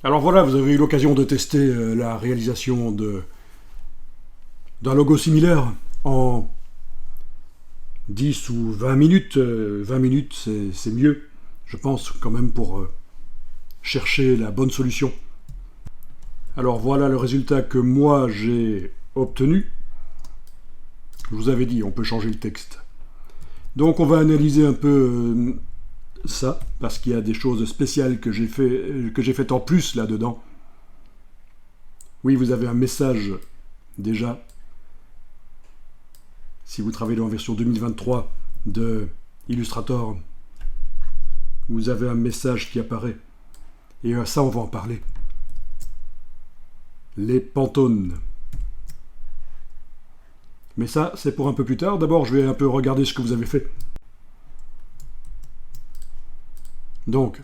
Alors voilà, vous avez eu l'occasion de tester la réalisation d'un logo similaire en 10 ou 20 minutes. 20 minutes, c'est mieux, je pense, quand même, pour chercher la bonne solution. Alors voilà le résultat que moi j'ai obtenu. Je vous avais dit, on peut changer le texte. Donc on va analyser un peu ça, parce qu'il y a des choses spéciales que j'ai faites en plus là-dedans. Oui, vous avez un message déjà. Si vous travaillez en version 2023 de Illustrator, vous avez un message qui apparaît. Et ça, on va en parler. Les Pantones. Mais ça, c'est pour un peu plus tard. D'abord, je vais un peu regarder ce que vous avez fait. Donc,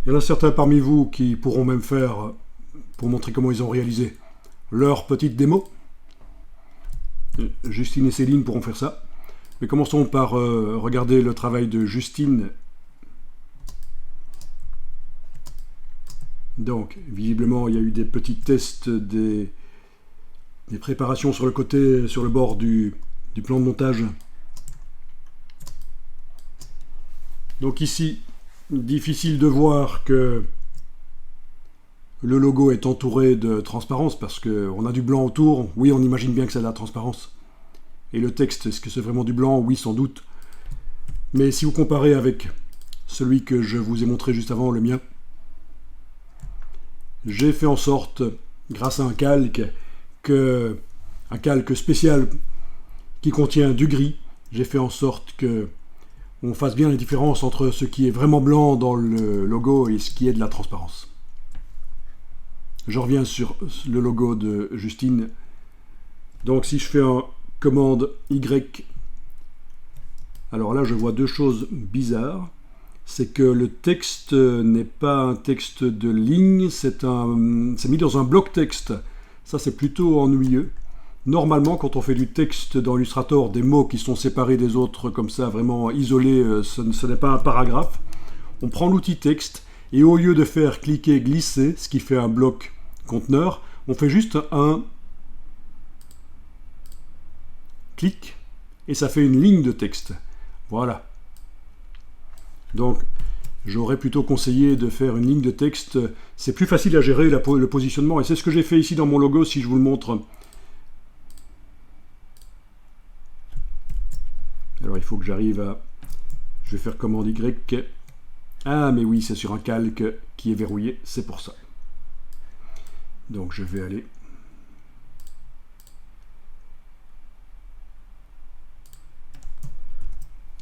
il y en a certains parmi vous qui pourront même faire, pour montrer comment ils ont réalisé, leur petite démo. Justine et Céline pourront faire ça. Mais commençons par regarder le travail de Justine. Donc, visiblement, il y a eu des petits tests, des préparations sur le côté, sur le bord du plan de montage. Donc ici, difficile de voir que le logo est entouré de transparence parce qu'on a du blanc autour. Oui, on imagine bien que c'est de la transparence. Et le texte, est-ce que c'est vraiment du blanc? Oui, sans doute. Mais si vous comparez avec celui que je vous ai montré juste avant, le mien, j'ai fait en sorte, grâce à un calque spécial qui contient du gris, j'ai fait en sorte que on fasse bien la différence entre ce qui est vraiment blanc dans le logo et ce qui est de la transparence. Je reviens sur le logo de Justine. Donc si je fais un commande Y, alors là je vois deux choses bizarres. C'est que le texte n'est pas un texte de ligne, c'est mis dans un bloc texte. Ça, c'est plutôt ennuyeux. Normalement, quand on fait du texte dans Illustrator, des mots qui sont séparés des autres, comme ça, vraiment isolés, ce n'est pas un paragraphe. On prend l'outil texte, et au lieu de faire cliquer, glisser, ce qui fait un bloc conteneur, on fait juste un clic, et ça fait une ligne de texte. Voilà. Donc, j'aurais plutôt conseillé de faire une ligne de texte. C'est plus facile à gérer le positionnement. Et c'est ce que j'ai fait ici dans mon logo, si je vous le montre. Alors, il faut que j'arrive à... Je vais faire commande Y. Ah, mais oui, c'est sur un calque qui est verrouillé. C'est pour ça. Donc, je vais aller...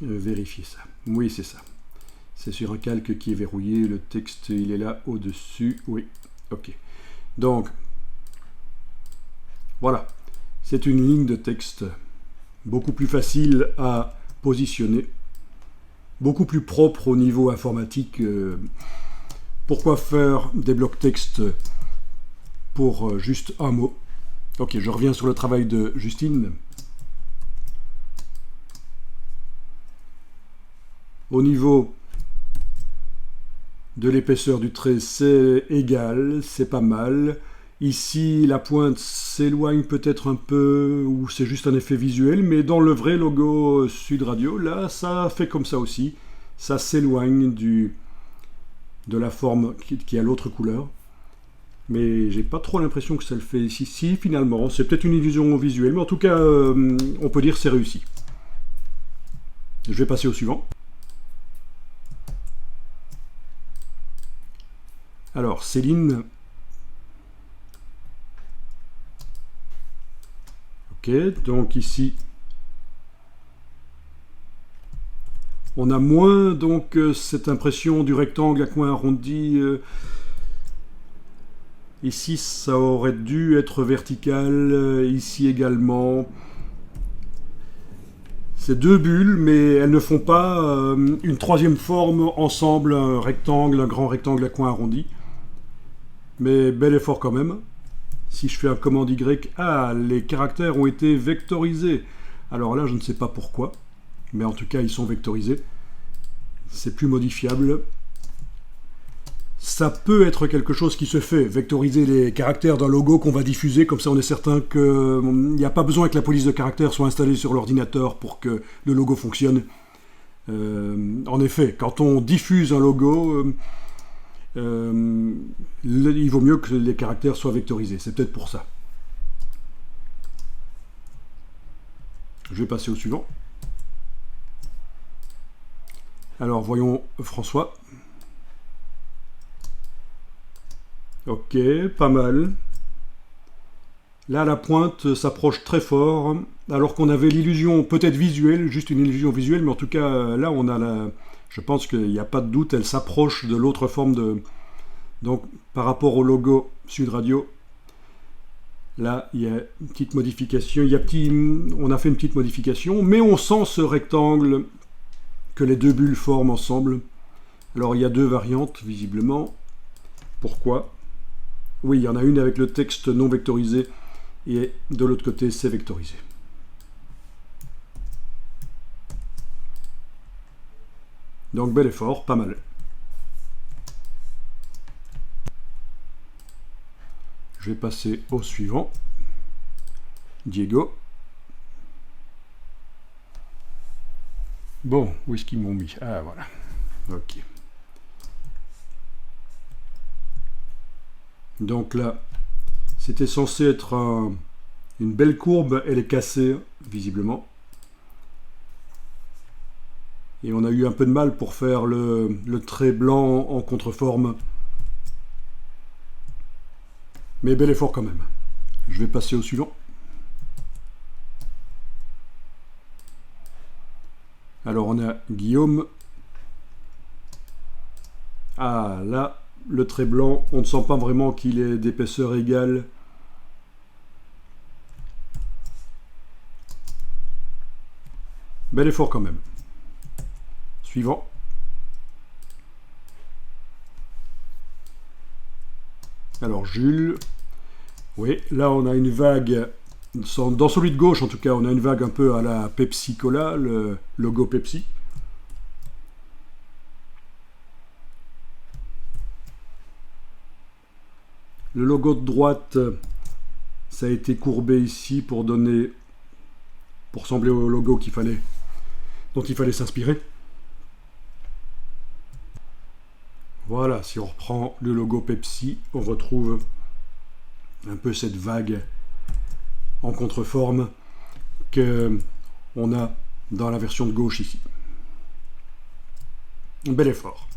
vérifier ça. Oui, c'est ça. C'est sur un calque qui est verrouillé, le texte il est là au-dessus, oui, ok. Donc, voilà, c'est une ligne de texte beaucoup plus facile à positionner, beaucoup plus propre au niveau informatique. Pourquoi faire des blocs texte pour juste un mot? Ok, je reviens sur le travail de Justine. Au niveau de l'épaisseur du trait, c'est égal, c'est pas mal. Ici, la pointe s'éloigne peut-être un peu, ou c'est juste un effet visuel, mais dans le vrai logo Sud Radio, là, ça fait comme ça aussi. Ça s'éloigne de la forme qui a l'autre couleur. Mais j'ai pas trop l'impression que ça le fait ici. Si, finalement, c'est peut-être une illusion visuelle, mais en tout cas, on peut dire que c'est réussi. Je vais passer au suivant. Alors, Céline. Ok, donc ici, on a moins donc cette impression du rectangle à coin arrondi. Ici, ça aurait dû être vertical. Ici également. C'est deux bulles, mais elles ne font pas une troisième forme ensemble, un rectangle, un grand rectangle à coin arrondi. Mais bel effort quand même. Si je fais un commande Y, ah, les caractères ont été vectorisés. Alors là, je ne sais pas pourquoi, mais en tout cas, ils sont vectorisés. C'est plus modifiable. ça peut être quelque chose qui se fait, vectoriser les caractères d'un logo qu'on va diffuser, comme ça on est certain qu'il n'y a pas besoin que la police de caractères soit installée sur l'ordinateur pour que le logo fonctionne. En effet, quand on diffuse un logo, il vaut mieux que les caractères soient vectorisés, c'est peut-être pour ça. Je vais passer au suivant. Alors voyons François. Ok, pas mal. Là, la pointe s'approche très fort, alors qu'on avait l'illusion peut-être visuelle, juste une illusion visuelle, mais en tout cas, là, on a la... Je pense qu'il n'y a pas de doute, elle s'approche de l'autre forme de... Donc, par rapport au logo Sud Radio, là, il y a une petite modification, on a fait une petite modification, mais on sent ce rectangle que les deux bulles forment ensemble. Alors, il y a deux variantes, visiblement. Pourquoi ? Oui, il y en a une avec le texte non vectorisé et de l'autre côté, c'est vectorisé. Donc, bel effort, pas mal. Je vais passer au suivant. Diego. Bon, où est-ce qu'ils m'ont mis? Ah, voilà. Ok. Donc là, c'était censé être une belle courbe, elle est cassée, visiblement. Et on a eu un peu de mal pour faire le trait blanc en contreforme. Mais bel effort quand même. Je vais passer au suivant. Alors on a Guillaume. Ah là, le trait blanc, on ne sent pas vraiment qu'il est d'épaisseur égale. Bel effort quand même. Suivant. Alors Jules. Oui, là on a une vague. Dans celui de gauche en tout cas, on a une vague un peu à la Pepsi Cola, le logo Pepsi. Le logo de droite, ça a été courbé ici pour ressembler au logo dont il fallait s'inspirer. Voilà, si on reprend le logo Pepsi, on retrouve un peu cette vague en contreforme qu'on a dans la version de gauche ici. Un bel effort.